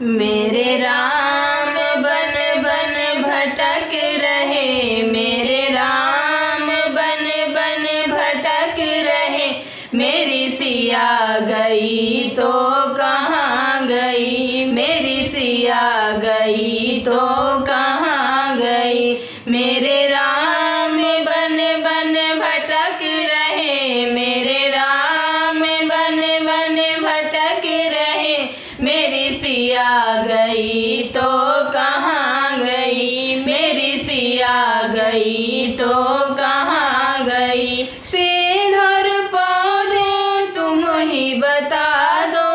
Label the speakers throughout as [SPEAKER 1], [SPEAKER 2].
[SPEAKER 1] मेरे राम बन बन भटक रहे, मेरे राम बन बन भटक रहे। मेरी सिया गई तो कहाँ गई, मेरी सिया गई तो कहाँ गई। मेरे राम बन बन भटक रहे, मेरे राम बन बन भटक रहे। मेरी सिया गई तो कहाँ गई, मेरी सिया गई तो कहाँ गई। पेड़ और पौधों तुम ही बता दो,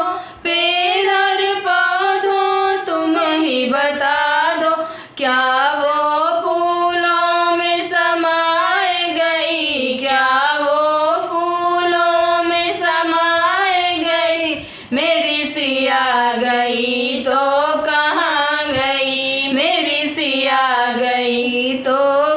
[SPEAKER 1] पेड़ और पौधों तुम ही बता दो। क्या वो फूलों में समाए गई, क्या वो फूलों में समाए गई। मेरी सिया गई तो कहाँ गई, मेरी सिया गई तो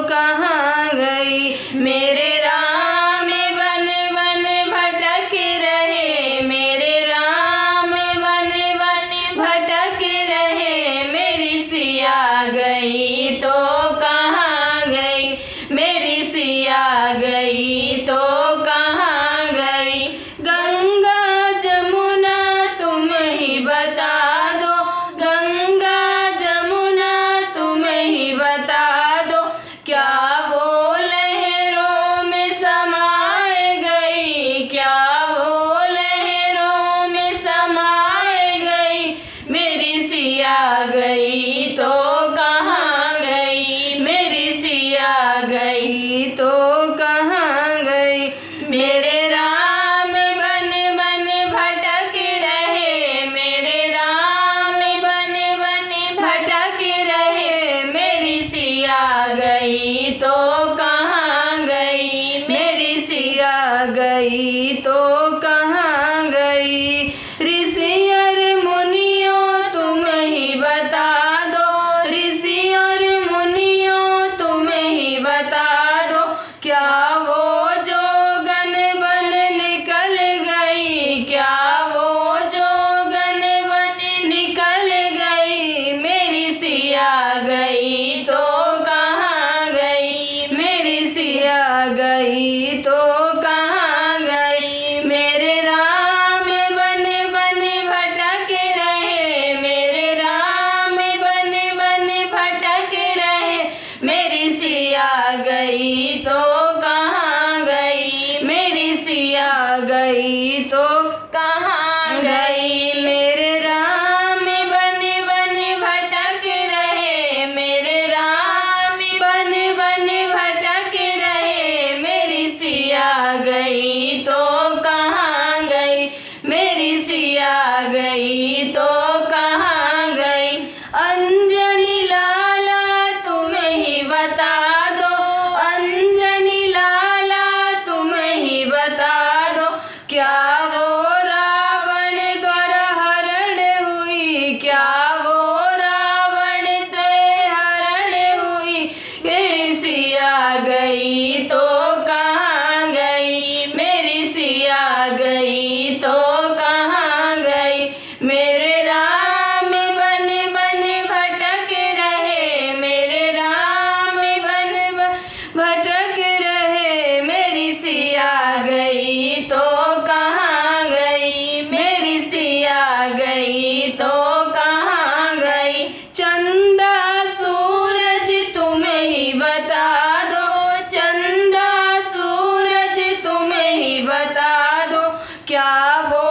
[SPEAKER 1] कहाँ गई। मेरे राम बन बन भटक रहे, मेरे राम बन बन भटक रहे। मेरी सिया गई तो कहाँ गई, मेरी सिया गई तो कहाँ गई। गंगा जमुना तुम ही बता दो, गंगा जमुना तुम ही बता दो। क्या वो लहरों में समाए गई, क्या वो लहरों में समाए गई। मेरी सिया गई तो कहाँ गई, मेरी सिया गई तो कहाँ गई। मेरे राम बन बन भटक रहे, मेरे राम बन बन भटक रहे। मेरी सिया गई तो कहाँ गई, मेरी सिया गई तो कहाँ गई। ऋषि और मुनियों तुम ही बता दो, ऋषि और मुनियों तुम ही बता दो। क्या वो जोगन बन निकल गई, क्या वो जोगन बन निकल गई। मेरी सिया गई तो कहाँ गई, मेरी सिया गई तो कहाँ गई। मेरे राम बन बन भटक रहे, मेरे राम बन बन भटक रहे। मेरी सिया गई तो कहाँ गई, मेरी सिया गई तो कहाँ गई। मेरे राम बन बन भटक रहे, मेरे राम बन बन भटक रहे। मेरी सिया गई तो कहाँ गई, मेरी सिया गई तो कहाँ गई। अंजनी लाला तुम ही बता दो, अंजनी लाला तुम ही बता दो। क्या वो रावण द्वारा हरण हुई, क्या वो रावण से हरण हुई। मेरी सिया गई तो कहाँ गई, मेरी सिया गई तो कहाँ गई। मेरे राम बन बन भटक रहे, मेरे राम बन बन भटक रहे। मेरी सिया गई तो कहाँ गई, मेरी सिया गई तो कहाँ गई। चंदा सूरज तुम ही बता दो, चंदा सूरज तुम ही बता दो। क्या वो